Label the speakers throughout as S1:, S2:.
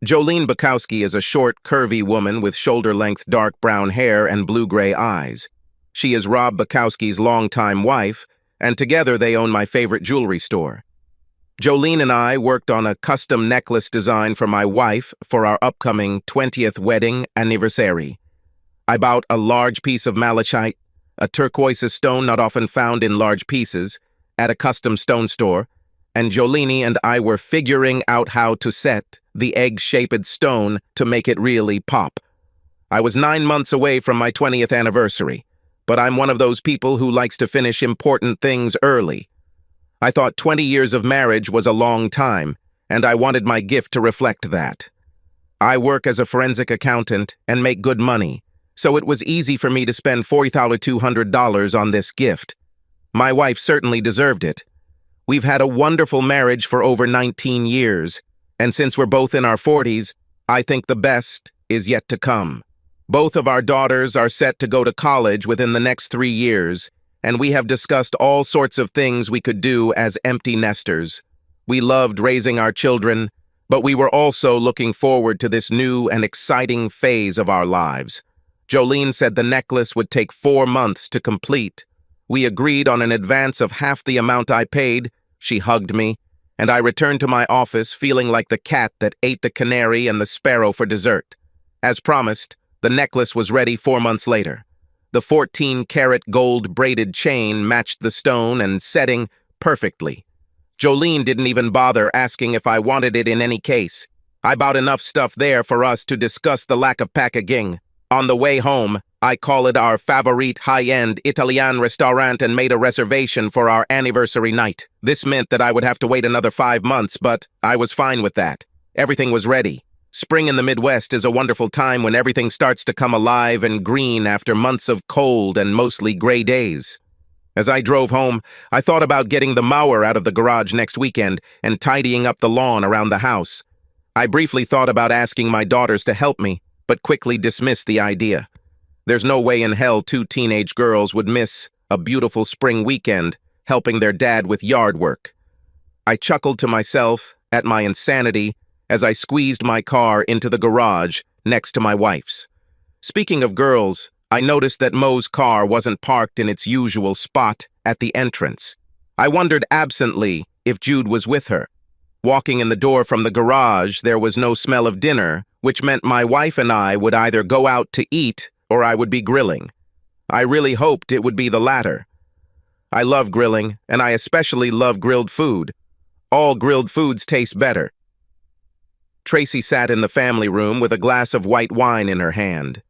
S1: Jolene Bukowski is a short, curvy woman with shoulder-length dark brown hair and blue-gray eyes. She is Rob Bukowski's longtime wife, and together they own my favorite jewelry store. Jolene and I worked on a custom necklace design for my wife for our upcoming 20th wedding anniversary. I bought a large piece of malachite, a turquoise stone not often found in large pieces, at a custom stone store, and Jolene and I were figuring out how to set the egg-shaped stone to make it really pop. I was 9 months away from my 20th anniversary, but I'm one of those people who likes to finish important things early. I thought 20 years of marriage was a long time, and I wanted my gift to reflect that. I work as a forensic accountant and make good money, so it was easy for me to spend $4,200 on this gift. My wife certainly deserved it. We've had a wonderful marriage for over 19 years, and since we're both in our 40s, I think the best is yet to come. Both of our daughters are set to go to college within the next 3 years, and we have discussed all sorts of things we could do as empty nesters. We loved raising our children, but we were also looking forward to this new and exciting phase of our lives. Jolene said the necklace would take 4 months to complete. We agreed on an advance of half the amount I paid. She hugged me, and I returned to my office feeling like the cat that ate the canary and the sparrow for dessert. As promised, the necklace was ready 4 months later. The 14-karat gold braided chain matched the stone and setting perfectly. Jolene didn't even bother asking if I wanted it in any case. I bought enough stuff there for us to discuss the lack of packaging. On the way home, I called our favorite high-end Italian restaurant and made a reservation for our anniversary night. This meant that I would have to wait another 5 months, but I was fine with that. Everything was ready. Spring in the Midwest is a wonderful time when everything starts to come alive and green after months of cold and mostly gray days. As I drove home, I thought about getting the mower out of the garage next weekend and tidying up the lawn around the house. I briefly thought about asking my daughters to help me, but quickly dismissed the idea. There's no way in hell 2 teenage girls would miss a beautiful spring weekend helping their dad with yard work. I chuckled to myself at my insanity as I squeezed my car into the garage next to my wife's. Speaking of girls, I noticed that Mo's car wasn't parked in its usual spot at the entrance. I wondered absently if Jude was with her. Walking in the door from the garage, there was no smell of dinner, which meant my wife and I would either go out to eat or I would be grilling. I really hoped it would be the latter. I love grilling, and I especially love grilled food. All grilled foods taste better. Tracy sat in the family room with a glass of white wine in her hand.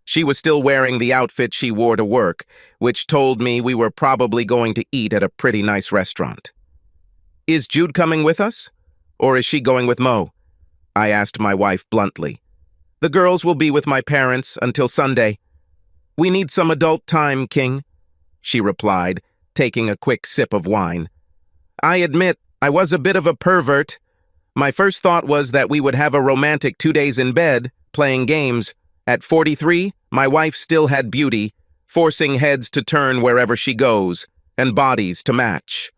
S1: She was still wearing the outfit she wore to work, which told me we were probably going to eat at a pretty nice restaurant. "Is Jude coming with us? Or is she going with Mo?" I asked my wife bluntly. "The girls will be with my parents until Sunday." "We need some adult time, King," she replied, taking a quick sip of wine. "I admit I was a bit of a pervert. My first thought was that we would have a romantic 2 days in bed, playing games. At 43, my wife still had beauty, forcing heads to turn wherever she goes, and bodies to match.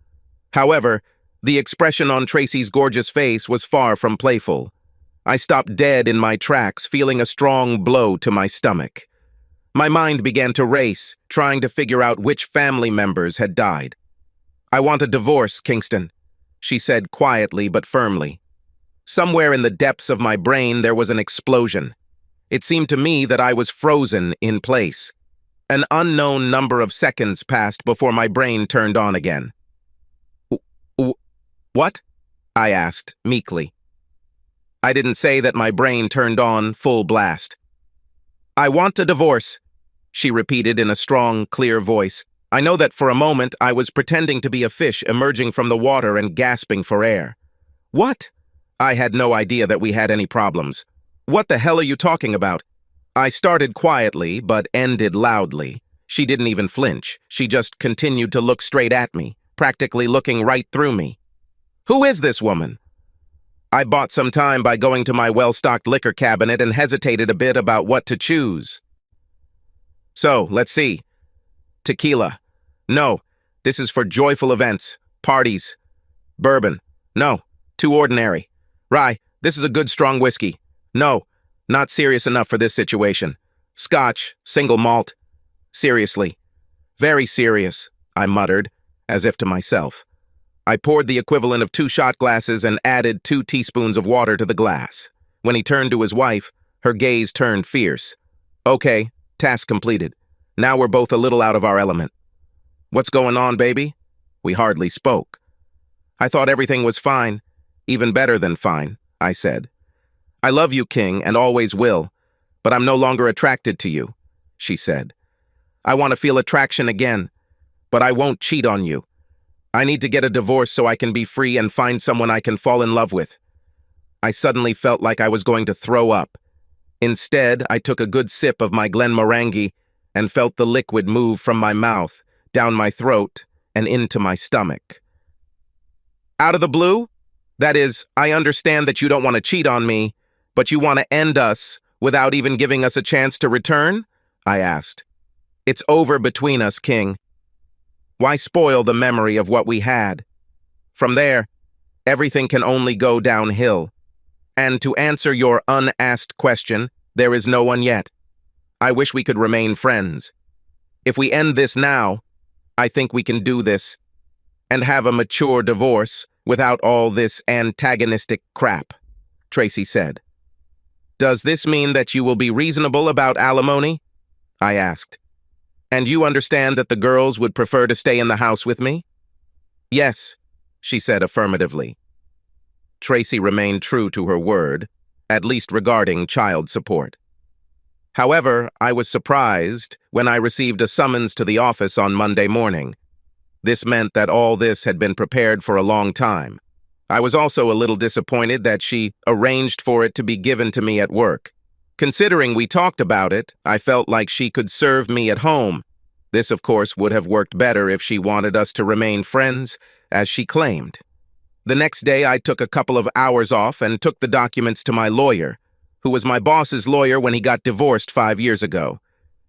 S1: However, the expression on Tracy's gorgeous face was far from playful. I stopped dead in my tracks, feeling a strong blow to my stomach. My mind began to race, trying to figure out which family members had died. "I want a divorce, Kingston," she said quietly but firmly. Somewhere in the depths of my brain there was an explosion. It seemed to me that I was frozen in place. An unknown number of seconds passed before my brain turned on again. "What?" I asked, meekly. I didn't say that my brain turned on full blast. "I want a divorce," she repeated in a strong, clear voice. I know that for a moment I was pretending to be a fish emerging from the water and gasping for air. "What?" I had no idea that we had any problems. "What the hell are you talking about?" I started quietly, but ended loudly. She didn't even flinch. She just continued to look straight at me, practically looking right through me. "Who is this woman?" I bought some time by going to my well-stocked liquor cabinet and hesitated a bit about what to choose. "So, let's see. Tequila. No, this is for joyful events, parties. Bourbon. No, too ordinary. Rye, This is a good strong whiskey. No, not serious enough for this situation. Scotch, single malt. Seriously. Very serious, I muttered, as if to myself. I poured the equivalent of 2 shot glasses and added 2 teaspoons of water to the glass. When he turned to his wife, her gaze turned fierce. Okay, task completed. Now we're both a little out of our element. What's going on, baby? We hardly spoke. I thought everything was fine. Even better than fine, I said. I love you, King, and always will, but I'm no longer attracted to you, she said. I want to feel attraction again, but I won't cheat on you. I need to get a divorce so I can be free and find someone I can fall in love with. I suddenly felt like I was going to throw up. Instead, I took a good sip of my Glenmorangie and felt the liquid move from my mouth, down my throat, and into my stomach. Out of the blue? That is, I understand that you don't want to cheat on me, but you want to end us without even giving us a chance to return? I asked. It's over between us, King. Why spoil the memory of what we had? From there, everything can only go downhill. And to answer your unasked question, there is no one yet. I wish we could remain friends. If we end this now, I think we can do this and have a mature divorce without all this antagonistic crap, Tracy said. Does this mean that you will be reasonable about alimony? I asked. And you understand that the girls would prefer to stay in the house with me? Yes, she said affirmatively. Tracy remained true to her word, at least regarding child support. However, I was surprised when I received a summons to the office on Monday morning. This meant that all this had been prepared for a long time. I was also a little disappointed that she arranged for it to be given to me at work. Considering we talked about it, I felt like she could serve me at home. This, of course, would have worked better if she wanted us to remain friends, as she claimed. The next day, I took a couple of hours off and took the documents to my lawyer, who was my boss's lawyer when he got divorced 5 years ago.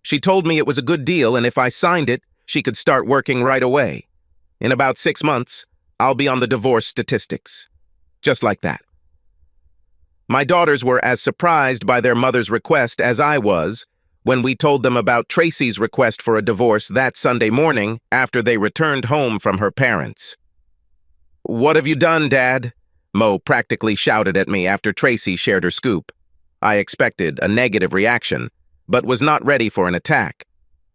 S1: She told me it was a good deal, and if I signed it, she could start working right away. In about 6 months, I'll be on the divorce statistics. Just like that. My daughters were as surprised by their mother's request as I was when we told them about Tracy's request for a divorce that Sunday morning after they returned home from her parents. What have you done, Dad? Mo practically shouted at me after Tracy shared her scoop. I expected a negative reaction, but was not ready for an attack,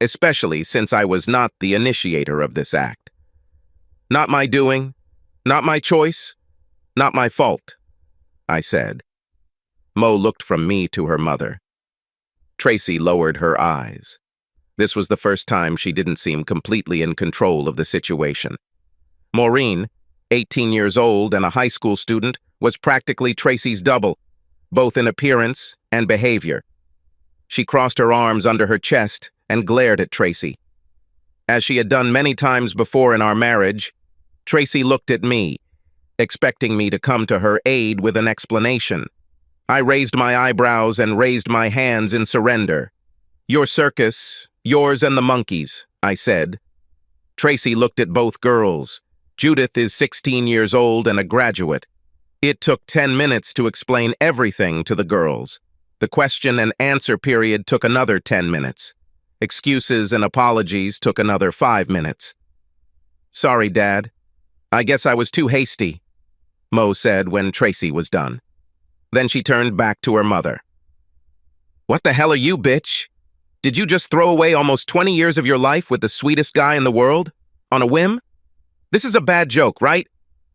S1: especially since I was not the initiator of this act. Not my doing, not my choice, not my fault, I said. Mo looked from me to her mother. Tracy lowered her eyes. This was the first time she didn't seem completely in control of the situation. Maureen, 18 years old and a high school student, was practically Tracy's double, both in appearance and behavior. She crossed her arms under her chest and glared at Tracy. As she had done many times before in our marriage, Tracy looked at me, expecting me to come to her aid with an explanation. I raised my eyebrows and raised my hands in surrender. Your circus, yours and the monkeys, I said. Tracy looked at both girls. Judith is 16 years old and a graduate. It took 10 minutes to explain everything to the girls. The question and answer period took another 10 minutes. Excuses and apologies took another 5 minutes. Sorry, Dad. I guess I was too hasty, Mo said when Tracy was done. Then she turned back to her mother. What the hell are you, bitch? Did you just throw away almost 20 years of your life with the sweetest guy in the world? On a whim? This is a bad joke, right?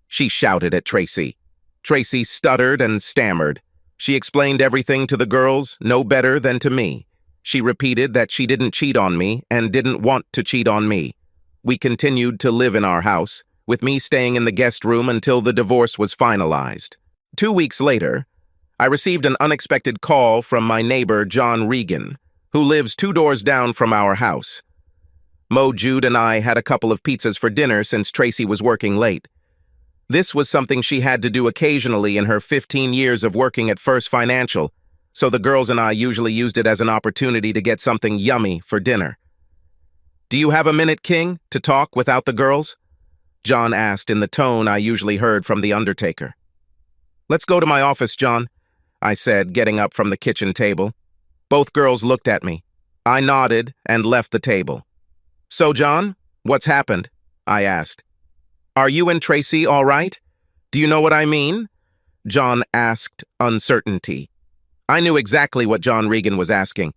S1: She shouted at Tracy. Tracy stuttered and stammered. She explained everything to the girls, no better than to me. She repeated that she didn't cheat on me and didn't want to cheat on me. We continued to live in our house, with me staying in the guest room until the divorce was finalized. 2 weeks later, I received an unexpected call from my neighbor, John Regan, who lives 2 doors down from our house. Mo, Jude, and I had a couple of pizzas for dinner since Tracy was working late. This was something she had to do occasionally in her 15 years of working at First Financial, so the girls and I usually used it as an opportunity to get something yummy for dinner. Do you have a minute, King, to talk without the girls? John asked in the tone I usually heard from the undertaker. Let's go to my office, John, I said, getting up from the kitchen table. Both girls looked at me. I nodded and left the table. So, John, what's happened? I asked. Are you and Tracy all right? Do you know what I mean? John asked, uncertainty. I knew exactly what John Regan was asking.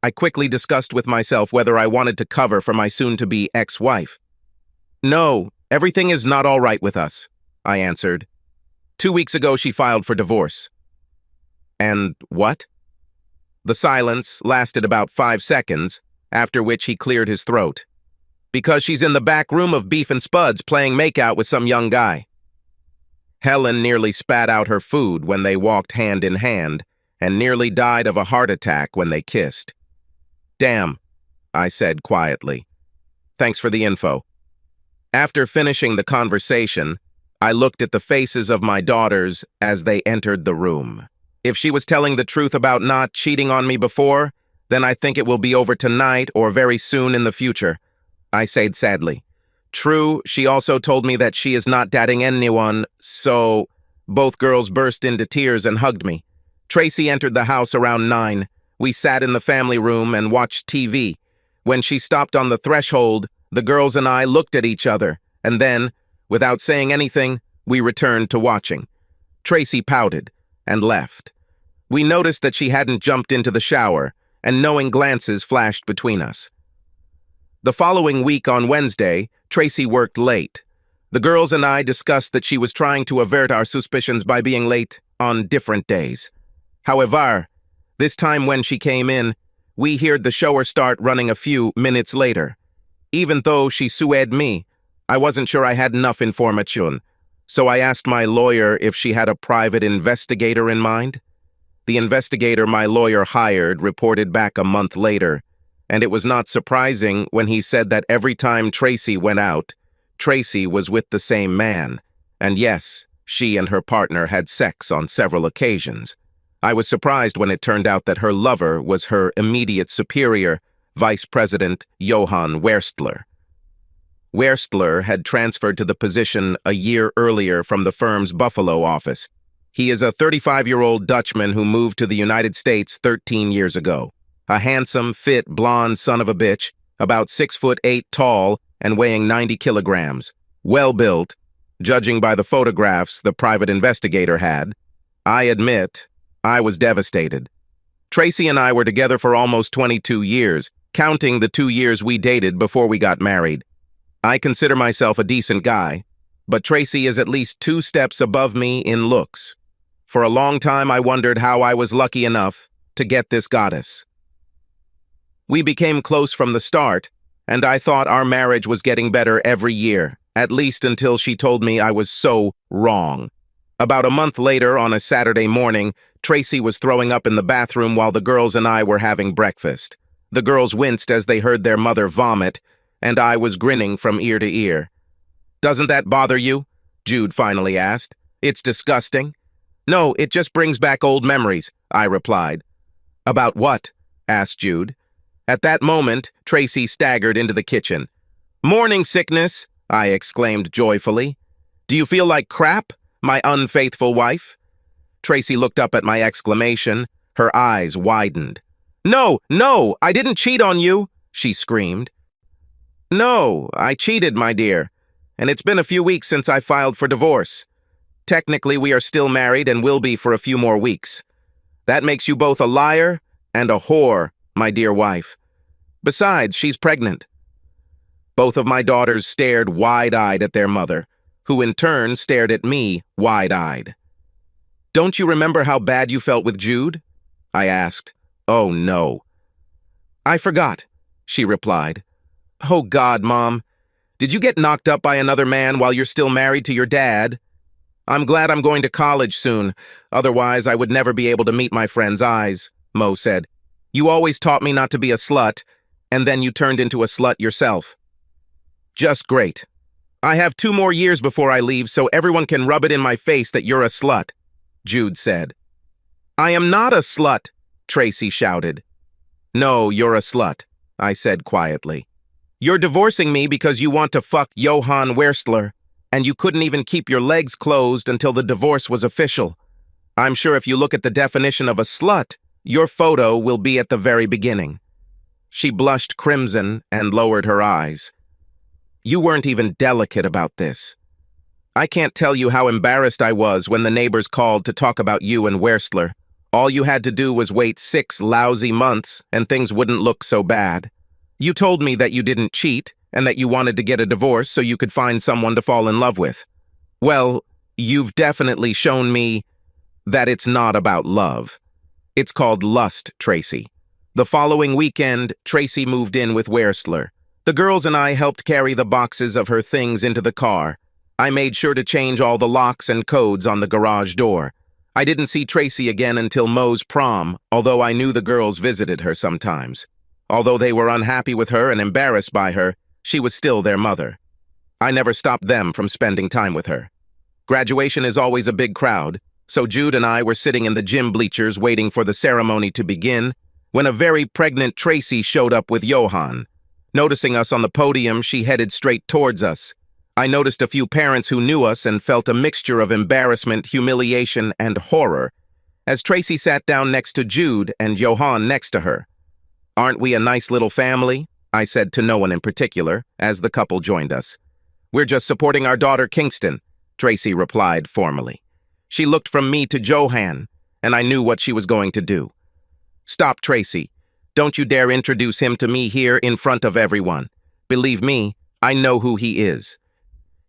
S1: I quickly discussed with myself whether I wanted to cover for my soon-to-be ex-wife. No, everything is not all right with us, I answered. 2 weeks ago, she filed for divorce. And what? The silence lasted about 5 seconds, after which he cleared his throat. Because she's in the back room of Beef and Spuds playing makeout with some young guy. Helen nearly spat out her food when they walked hand in hand, and nearly died of a heart attack when they kissed. Damn, I said quietly. Thanks for the info. After finishing the conversation, I looked at the faces of my daughters as they entered the room. If she was telling the truth about not cheating on me before, then I think it will be over tonight or very soon in the future, I said sadly. True, she also told me that she is not dating anyone, so... Both girls burst into tears and hugged me. Tracy entered the house around 9. We sat in the family room and watched TV. When she stopped on the threshold, the girls and I looked at each other, and then, without saying anything, we returned to watching. Tracy pouted and left. We noticed that she hadn't jumped into the shower, and knowing glances flashed between us. The following week on Wednesday, Tracy worked late. The girls and I discussed that she was trying to avert our suspicions by being late on different days. However, this time when she came in, we heard the shower start running a few minutes later. Even though she sued me, I wasn't sure I had enough information, so I asked my lawyer if she had a private investigator in mind. The investigator my lawyer hired reported back a month later, and it was not surprising when he said that every time Tracy went out, Tracy was with the same man, and yes, she and her partner had sex on several occasions. I was surprised when it turned out that her lover was her immediate superior, Vice President Johan Werstler. Werstler had transferred to the position a year earlier from the firm's Buffalo office. He is a 35-year-old Dutchman who moved to the United States 13 years ago. A handsome, fit, blonde son of a bitch, about 6'8" tall and weighing 90 kilograms. Well-built, judging by the photographs the private investigator had. I admit, I was devastated. Tracy and I were together for almost 22 years, counting the 2 years we dated before we got married. I consider myself a decent guy, but Tracy is at least 2 steps above me in looks. For a long time, I wondered how I was lucky enough to get this goddess. We became close from the start, and I thought our marriage was getting better every year, at least until she told me I was so wrong. About a month later, on a Saturday morning, Tracy was throwing up in the bathroom while the girls and I were having breakfast. The girls winced as they heard their mother vomit, and I was grinning from ear to ear. "Doesn't that bother you?" Jude finally asked. "It's disgusting." "No, it just brings back old memories," I replied. "About what?" asked Jude. At that moment, Tracy staggered into the kitchen. "Morning sickness," I exclaimed joyfully. "Do you feel like crap, my unfaithful wife?" Tracy looked up at my exclamation. Her eyes widened. "No, no, I didn't cheat on you," she screamed. "No, I cheated, my dear, and it's been a few weeks since I filed for divorce. Technically, we are still married and will be for a few more weeks. That makes you both a liar and a whore, my dear wife. Besides, she's pregnant." Both of my daughters stared wide-eyed at their mother, who in turn stared at me wide-eyed. "Don't you remember how bad you felt with Jude?" I asked. "Oh, no." "I forgot," she replied. "Oh, God, Mom. Did you get knocked up by another man while you're still married to your dad? I'm glad I'm going to college soon. Otherwise, I would never be able to meet my friends' eyes," Mo said. "You always taught me not to be a slut, and then you turned into a slut yourself." "Just great. I have 2 more years before I leave, so everyone can rub it in my face that you're a slut," Jude said. "I am not a slut," Tracy shouted. "No, you're a slut," I said quietly. "You're divorcing me because you want to fuck Johan Werstler," And you couldn't even keep your legs closed until the divorce was official. I'm sure if you look at the definition of a slut, your photo will be at the very beginning." She blushed crimson and lowered her eyes. "You weren't even delicate about this. I can't tell you how embarrassed I was when the neighbors called to talk about you and Werstler. All you had to do was wait 6 lousy months and things wouldn't look so bad. You told me that you didn't cheat and that you wanted to get a divorce so you could find someone to fall in love with. Well, you've definitely shown me that it's not about love. It's called lust, Tracy." The following weekend, Tracy moved in with Werstler. The girls and I helped carry the boxes of her things into the car. I made sure to change all the locks and codes on the garage door. I didn't see Tracy again until Mo's prom, although I knew the girls visited her sometimes. Although they were unhappy with her and embarrassed by her, she was still their mother. I never stopped them from spending time with her. Graduation is always a big crowd, so Jude and I were sitting in the gym bleachers waiting for the ceremony to begin, when a very pregnant Tracy showed up with Johan. Noticing us on the podium, she headed straight towards us. I noticed a few parents who knew us and felt a mixture of embarrassment, humiliation, and horror as Tracy sat down next to Jude and Johan next to her. "Aren't we a nice little family?" I said to no one in particular, as the couple joined us. "We're just supporting our daughter Kingston," Tracy replied formally. She looked from me to Johan, and I knew what she was going to do. "Stop, Tracy. Don't you dare introduce him to me here in front of everyone. Believe me, I know who he is.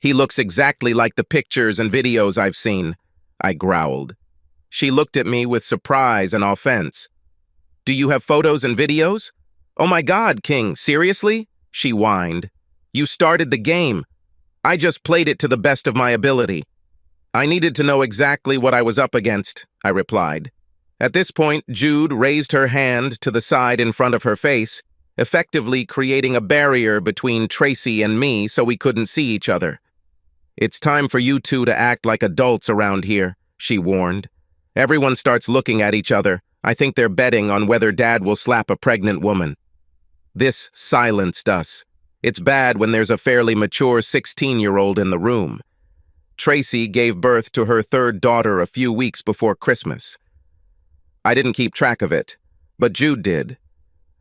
S1: He looks exactly like the pictures and videos I've seen," I growled. She looked at me with surprise and offense. "Do you have photos and videos?" "Oh my God, King, seriously?" she whined. "You started the game. I just played it to the best of my ability." "I needed to know exactly what I was up against," I replied. At this point, Jude raised her hand to the side in front of her face, effectively creating a barrier between Tracy and me so we couldn't see each other. "It's time for you two to act like adults around here," she warned. "Everyone starts looking at each other. I think they're betting on whether Dad will slap a pregnant woman." This silenced us. It's bad when there's a fairly mature 16-year-old in the room. Tracy gave birth to her 3rd daughter a few weeks before Christmas. I didn't keep track of it, but Jude did.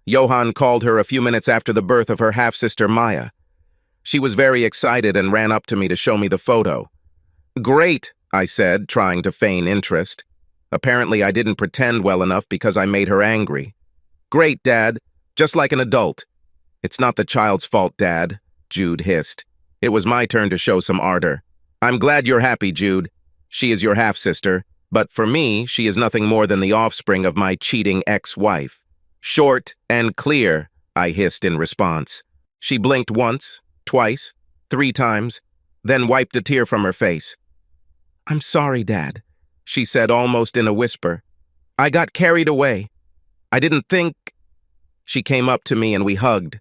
S1: Johan called her a few minutes after the birth of her half-sister Maya. She was very excited and ran up to me to show me the photo. "Great," I said, trying to feign interest. Apparently, I didn't pretend well enough because I made her angry. "Great, Dad. Just like an adult." "It's not the child's fault, Dad," Jude hissed. It was my turn to show some ardor. "I'm glad you're happy, Jude. She is your half-sister, but for me, she is nothing more than the offspring of my cheating ex-wife." "Short and clear," I hissed in response. She blinked once, twice, 3 times, then wiped a tear from her face. "I'm sorry, Dad," she said almost in a whisper. "I got carried away. I didn't think—" She came up to me and we hugged.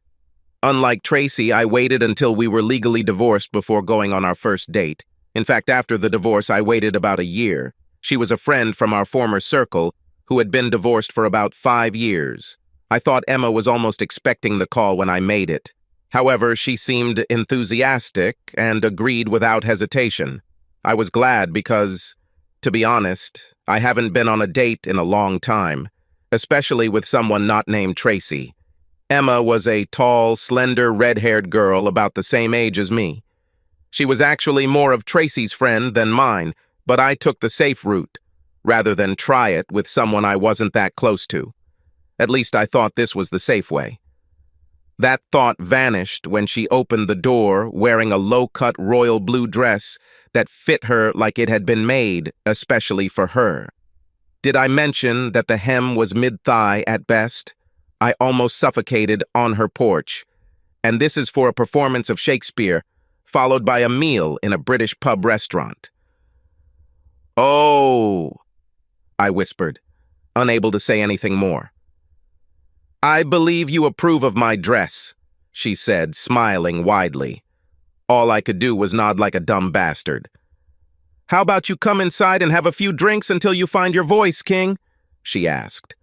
S1: Unlike Tracy, I waited until we were legally divorced before going on our first date. In fact, after the divorce, I waited about a year. She was a friend from our former circle who had been divorced for about 5 years. I thought Emma was almost expecting the call when I made it. However, she seemed enthusiastic and agreed without hesitation. I was glad because, to be honest, I haven't been on a date in a long time, especially with someone not named Tracy. Emma was a tall, slender, red-haired girl about the same age as me. She was actually more of Tracy's friend than mine, but I took the safe route, rather than try it with someone I wasn't that close to. At least I thought this was the safe way. That thought vanished when she opened the door wearing a low-cut royal blue dress that fit her like it had been made especially for her. Did I mention that the hem was mid-thigh at best? I almost suffocated on her porch. And this is for a performance of Shakespeare, followed by a meal in a British pub restaurant. "Oh," I whispered, unable to say anything more. "I believe you approve of my dress," she said, smiling widely. All I could do was nod like a dumb bastard. "How about you come inside and have a few drinks until you find your voice, King?" she asked.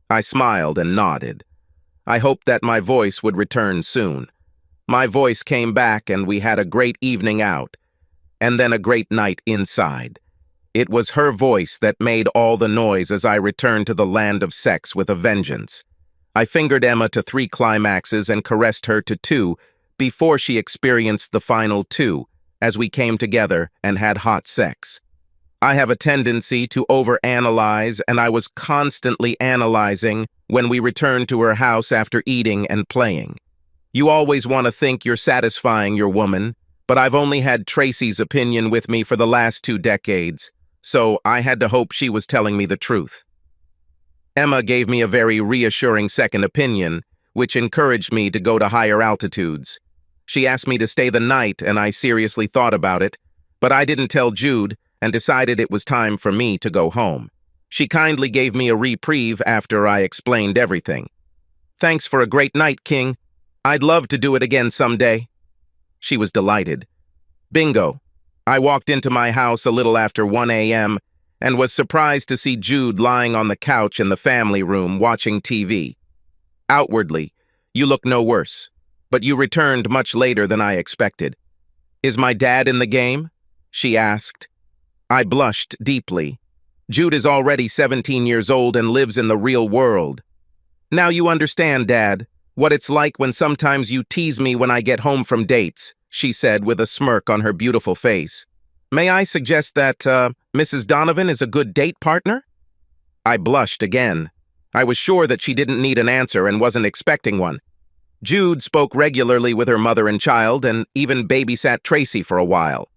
S1: I smiled and nodded. I hoped that my voice would return soon. My voice came back and we had a great evening out. and then a great night inside. It was her voice that made all the noise as I returned to the land of sex with a vengeance. I fingered Emma to 3 climaxes and caressed her to 2 before she experienced the final 2, as we came together and had hot sex. I have a tendency to overanalyze, and I was constantly analyzing when we returned to her house after eating and playing. You always want to think you're satisfying your woman, but I've only had Tracy's opinion with me for the last 2 decades, so I had to hope she was telling me the truth. Emma gave me a very reassuring second opinion, which encouraged me to go to higher altitudes. She asked me to stay the night, and I seriously thought about it, but I didn't tell Jude and decided it was time for me to go home. She kindly gave me a reprieve after I explained everything. "Thanks for a great night, King. I'd love to do it again someday." She was delighted. Bingo. I walked into my house a little after 1 a.m. and was surprised to see Jude lying on the couch in the family room watching TV. Outwardly, you look no worse, but you returned much later than I expected. "Is my dad in the game?" she asked. I blushed deeply. Jude is already 17 years old and lives in the real world. "Now you understand, Dad, what it's like when sometimes you tease me when I get home from dates," she said with a smirk on her beautiful face. "May I suggest that Mrs. Donovan is a good date partner?" I blushed again. I was sure that she didn't need an answer and wasn't expecting one. Jude spoke regularly with her mother and child and even babysat Tracy for a while.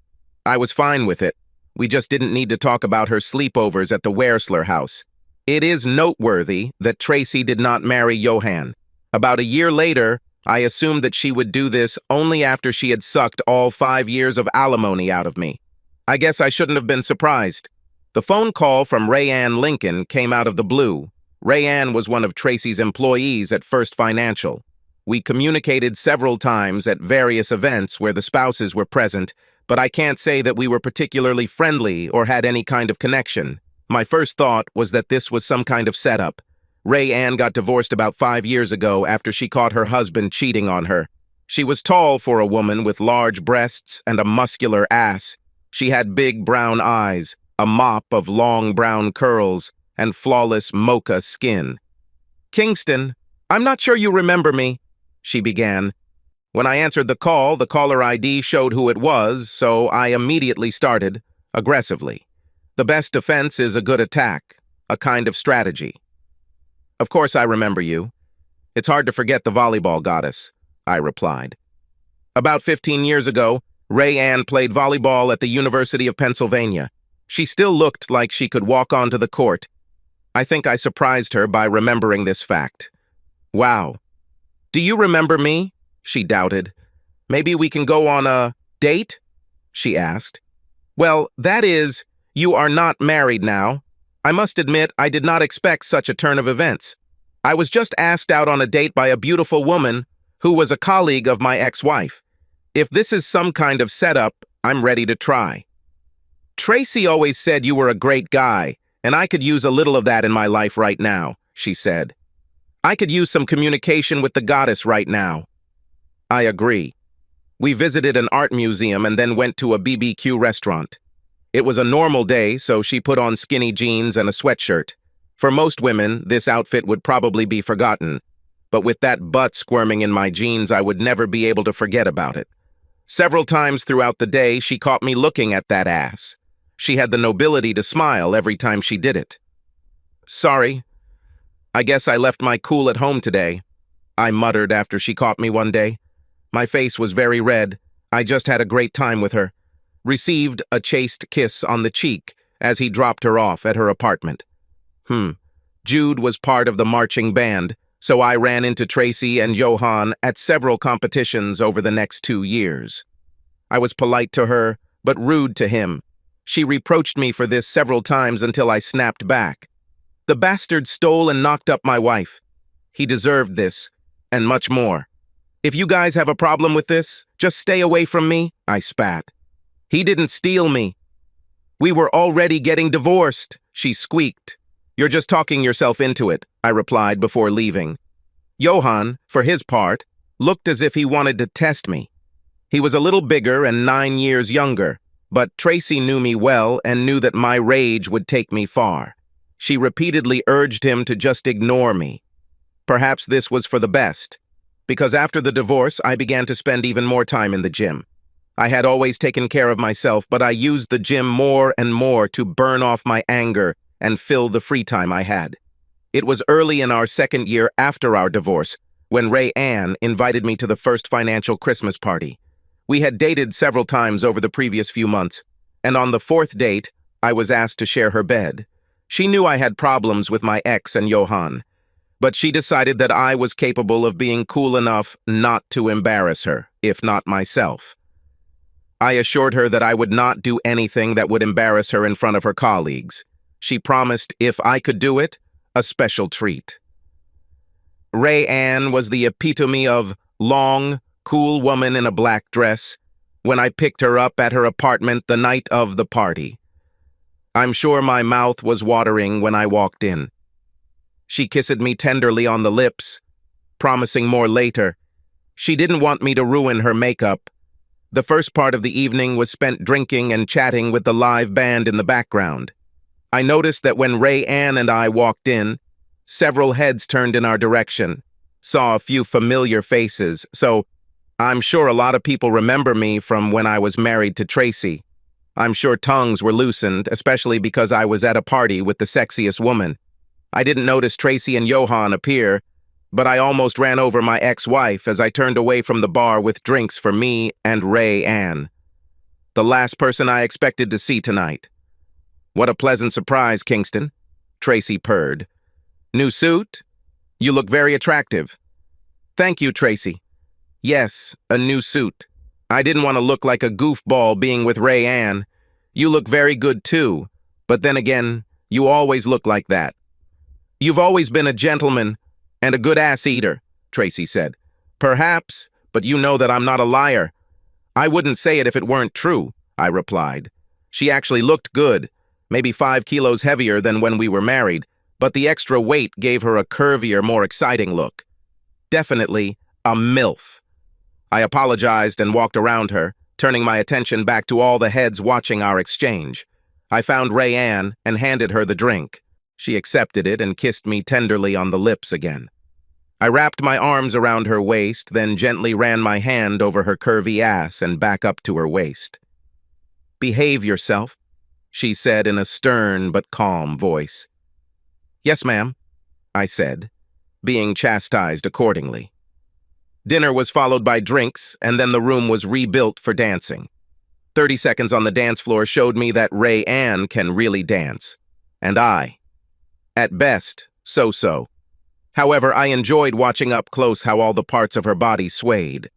S1: I was fine with it. We just didn't need to talk about her sleepovers at the Wersler house. It is noteworthy that Tracy did not marry Johann. About a year later, I assumed that she would do this only after she had sucked all 5 years of alimony out of me. I guess I shouldn't have been surprised. The phone call from Rayanne Lincoln came out of the blue. Rayanne was one of Tracy's employees at First Financial. We communicated several times at various events where the spouses were present, but I can't say that we were particularly friendly or had any kind of connection. My first thought was that this was some kind of setup. Rayanne got divorced about 5 years ago after she caught her husband cheating on her. She was tall for a woman with large breasts and a muscular ass. She had big brown eyes, a mop of long brown curls, and flawless mocha skin. "Kingston, I'm not sure you remember me," she began. When I answered the call, the caller ID showed who it was, so I immediately started, aggressively. The best defense is a good attack, a kind of strategy. "Of course I remember you. It's hard to forget the volleyball goddess," I replied. "About 15 years ago, Rayanne played volleyball at the University of Pennsylvania. She still looked like she could walk onto the court. I think I surprised her by remembering this fact." "Wow. Do you remember me?" she doubted. "Maybe we can go on a date?" she asked. "Well, that is, you are not married now. I must admit I did not expect such a turn of events. I was just asked out on a date by a beautiful woman who was a colleague of my ex-wife. If this is some kind of setup, I'm ready to try." "Tracy always said you were a great guy, and I could use a little of that in my life right now," she said. "I could use some communication with the goddess right now." I agree. We visited an art museum and then went to a BBQ restaurant. It was a normal day, so she put on skinny jeans and a sweatshirt. For most women, this outfit would probably be forgotten, but with that butt squirming in my jeans, I would never be able to forget about it. Several times throughout the day, she caught me looking at that ass. She had the nobility to smile every time she did it. "Sorry. I guess I left my cool at home today," I muttered after she caught me one day. My face was very red. I just had a great time with her. Received a chaste kiss on the cheek as he dropped her off at her apartment. Jude was part of the marching band, so I ran into Tracy and Johann at several competitions over the next 2 years. I was polite to her, but rude to him. She reproached me for this several times until I snapped back. "The bastard stole and knocked up my wife. He deserved this, and much more. If you guys have a problem with this, just stay away from me," I spat. "He didn't steal me. We were already getting divorced," she squeaked. "You're just talking yourself into it," I replied before leaving. Johann, for his part, looked as if he wanted to test me. He was a little bigger and 9 years younger. But Tracy knew me well and knew that my rage would take me far. She repeatedly urged him to just ignore me. Perhaps this was for the best, because after the divorce, I began to spend even more time in the gym. I had always taken care of myself, but I used the gym more and more to burn off my anger and fill the free time I had. It was early in our second year after our divorce when Ray Ann invited me to the first financial Christmas party. We had dated several times over the previous few months, and on the fourth date, I was asked to share her bed. She knew I had problems with my ex and Johan, but she decided that I was capable of being cool enough not to embarrass her, if not myself. I assured her that I would not do anything that would embarrass her in front of her colleagues. She promised, if I could do it, a special treat. Ray Ann was the epitome of long, cool woman in a black dress when I picked her up at her apartment the night of the party. I'm sure my mouth was watering when I walked in. She kissed me tenderly on the lips, promising more later. She didn't want me to ruin her makeup. The first part of the evening was spent drinking and chatting with the live band in the background. I noticed that when Ray Ann and I walked in, several heads turned in our direction, saw a few familiar faces, so I'm sure a lot of people remember me from when I was married to Tracy. I'm sure tongues were loosened, especially because I was at a party with the sexiest woman. I didn't notice Tracy and Johan appear, but I almost ran over my ex-wife as I turned away from the bar with drinks for me and Ray Ann. The last person I expected to see tonight. What a pleasant surprise, Kingston, Tracy purred. New suit? You look very attractive. Thank you, Tracy. Yes, a new suit. I didn't want to look like a goofball being with Ray Ann. You look very good too, but then again, you always look like that. You've always been a gentleman and a good ass eater, Tracy said. Perhaps, but you know that I'm not a liar. I wouldn't say it if it weren't true, I replied. She actually looked good, maybe 5 kilos heavier than when we were married, but the extra weight gave her a curvier, more exciting look. Definitely a MILF. I apologized and walked around her, turning my attention back to all the heads watching our exchange. I found Ray Ann and handed her the drink. She accepted it and kissed me tenderly on the lips again. I wrapped my arms around her waist, then gently ran my hand over her curvy ass and back up to her waist. Behave yourself, she said in a stern but calm voice. Yes, ma'am, I said, being chastised accordingly. Dinner was followed by drinks, and then the room was rebuilt for dancing. 30 seconds on the dance floor showed me that Ray Ann can really dance. And I, at best, so-so. However, I enjoyed watching up close how all the parts of her body swayed.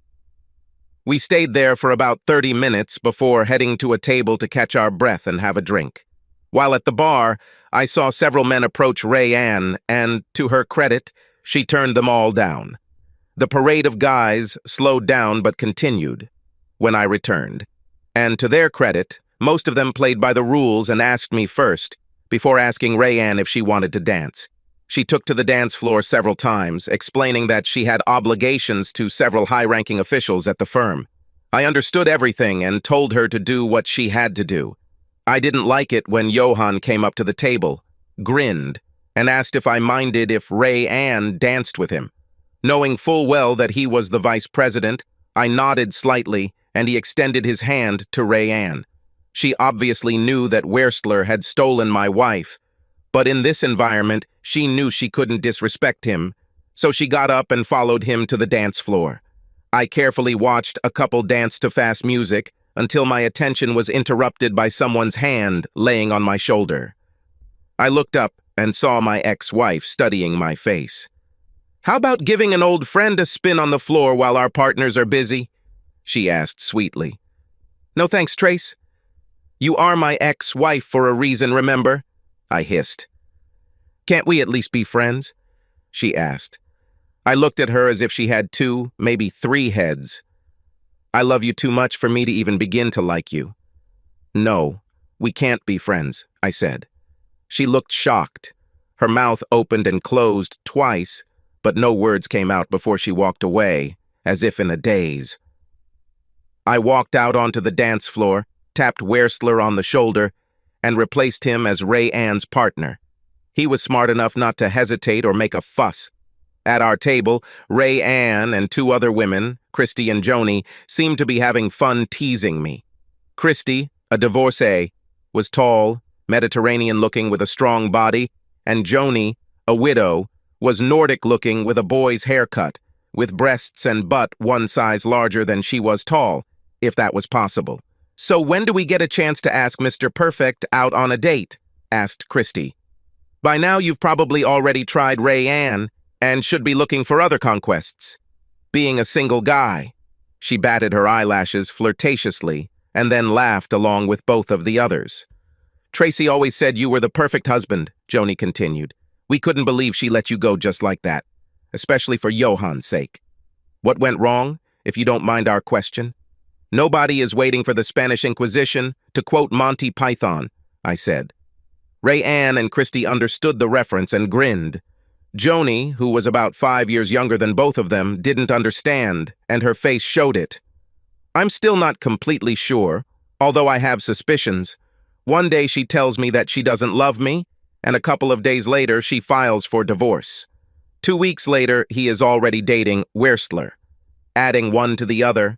S1: We stayed there for about 30 minutes before heading to a table to catch our breath and have a drink. While at the bar, I saw several men approach Ray Ann, and, to her credit, she turned them all down. The parade of guys slowed down but continued when I returned. And to their credit, most of them played by the rules and asked me first, before asking Ray Ann if she wanted to dance. She took to the dance floor several times, explaining that she had obligations to several high-ranking officials at the firm. I understood everything and told her to do what she had to do. I didn't like it when Johan came up to the table, grinned, and asked if I minded if Ray Ann danced with him. Knowing full well that he was the vice president, I nodded slightly, and he extended his hand to Ray Ann. She obviously knew that Werstler had stolen my wife, but in this environment, she knew she couldn't disrespect him, so she got up and followed him to the dance floor. I carefully watched a couple dance to fast music until my attention was interrupted by someone's hand laying on my shoulder. I looked up and saw my ex-wife studying my face. "How about giving an old friend a spin on the floor while our partners are busy?" she asked sweetly. "No thanks, Trace. You are my ex-wife for a reason, remember?" I hissed. "Can't we at least be friends?" she asked. I looked at her as if she had 2, maybe 3 heads. "I love you too much for me to even begin to like you." "No, we can't be friends," I said. She looked shocked. Her mouth opened and closed twice, but no words came out before she walked away, as if in a daze. I walked out onto the dance floor, tapped Wersler on the shoulder, and replaced him as Ray Ann's partner. He was smart enough not to hesitate or make a fuss. At our table, Ray Ann and two other women, Christy and Joni, seemed to be having fun teasing me. Christy, a divorcee, was tall, Mediterranean-looking with a strong body, and Joni, a widow, was Nordic-looking with a boy's haircut, with breasts and butt one size larger than she was tall, if that was possible. "So when do we get a chance to ask Mr. Perfect out on a date?" asked Christy. "By now you've probably already tried Ray Ann, and should be looking for other conquests. Being a single guy." She batted her eyelashes flirtatiously, and then laughed along with both of the others. "Tracy always said you were the perfect husband," Joni continued. "We couldn't believe she let you go just like that, especially for Johann's sake." "What went wrong, if you don't mind our question?" "Nobody is waiting for the Spanish Inquisition, to quote Monty Python," I said. Ray Ann and Christy understood the reference and grinned. Joni, who was about 5 years younger than both of them, didn't understand, and her face showed it. "I'm still not completely sure, although I have suspicions. One day she tells me that she doesn't love me, and a couple of days later she files for divorce. 2 weeks later, he is already dating Wersler. Adding one to the other,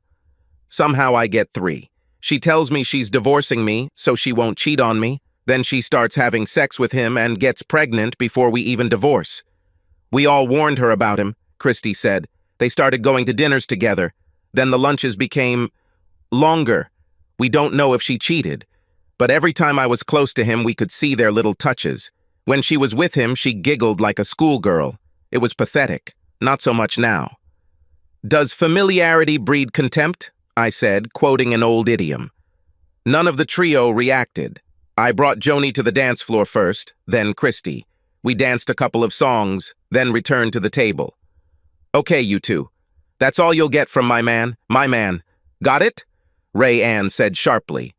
S1: somehow I get 3. She tells me she's divorcing me so she won't cheat on me, then she starts having sex with him and gets pregnant before we even divorce. We all warned her about him," Christy said. "They started going to dinners together. Then the lunches became longer. We don't know if she cheated. But every time I was close to him, we could see their little touches. When she was with him, she giggled like a schoolgirl. It was pathetic. Not so much now." "Does familiarity breed contempt?" I said, quoting an old idiom. None of the trio reacted. I brought Joni to the dance floor first, then Christy. We danced a couple of songs, then returned to the table. "Okay, you two. That's all you'll get from my man. Got it?" Ray Ann said sharply.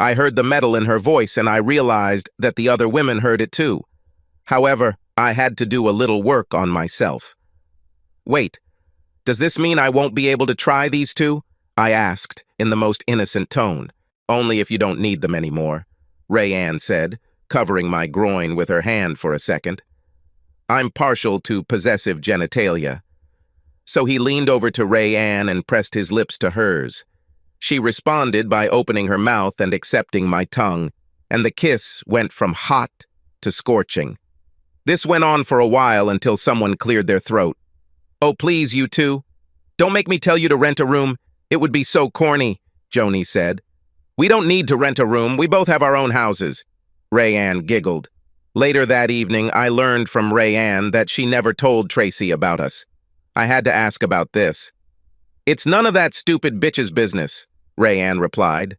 S1: I heard the metal in her voice, and I realized that the other women heard it too. However, I had to do a little work on myself. "Wait, does this mean I won't be able to try these two?" I asked, in the most innocent tone. "Only if you don't need them anymore," Ray Ann said, covering my groin with her hand for a second. "I'm partial to possessive genitalia." So he leaned over to Ray Ann and pressed his lips to hers. She responded by opening her mouth and accepting my tongue, and the kiss went from hot to scorching. This went on for a while until someone cleared their throat. "Oh, please, you two. Don't make me tell you to rent a room. It would be so corny," Joni said. "We don't need to rent a room. We both have our own houses." Ray Ann giggled. Later that evening, I learned from Ray Ann that she never told Tracy about us. I had to ask about this. "It's none of that stupid bitch's business," Ray Ann replied.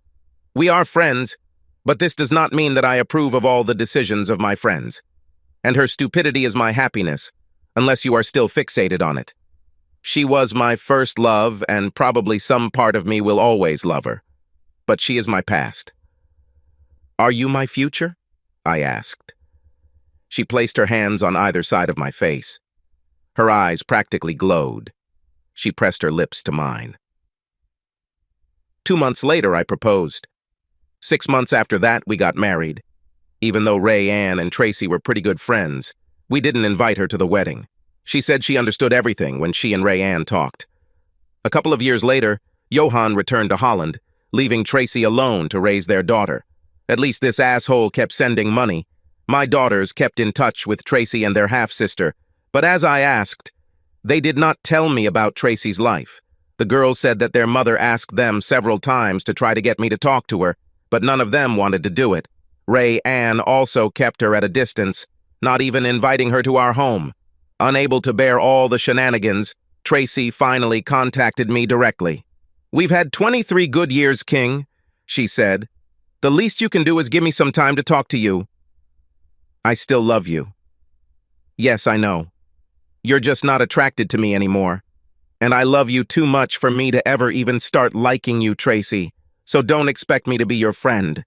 S1: "We are friends, but this does not mean that I approve of all the decisions of my friends. And her stupidity is my happiness, unless you are still fixated on it. She was my first love, and probably some part of me will always love her. But she is my past." "Are you my future?" I asked. She placed her hands on either side of my face. Her eyes practically glowed. She pressed her lips to mine. 2 months later, I proposed. 6 months after that, we got married. Even though Ray Ann and Tracy were pretty good friends, we didn't invite her to the wedding. She said she understood everything when she and Ray Ann talked. A couple of years later, Johann returned to Holland, leaving Tracy alone to raise their daughter. At least this asshole kept sending money. My daughters kept in touch with Tracy and their half-sister, but as I asked, they did not tell me about Tracy's life. The girls said that their mother asked them several times to try to get me to talk to her, but none of them wanted to do it. Ray Ann also kept her at a distance, not even inviting her to our home. Unable to bear all the shenanigans, Tracy finally contacted me directly. "We've had 23 good years, King," she said. "The least you can do is give me some time to talk to you." "I still love you." "Yes, I know. You're just not attracted to me anymore. And I love you too much for me to ever even start liking you, Tracy. So don't expect me to be your friend.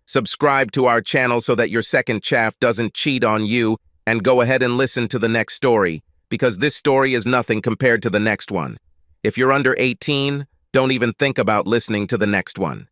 S1: Subscribe to our channel so that your second chaff doesn't cheat on you, and go ahead and listen to the next story, because this story is nothing compared to the next one. If you're under 18, don't even think about listening to the next one.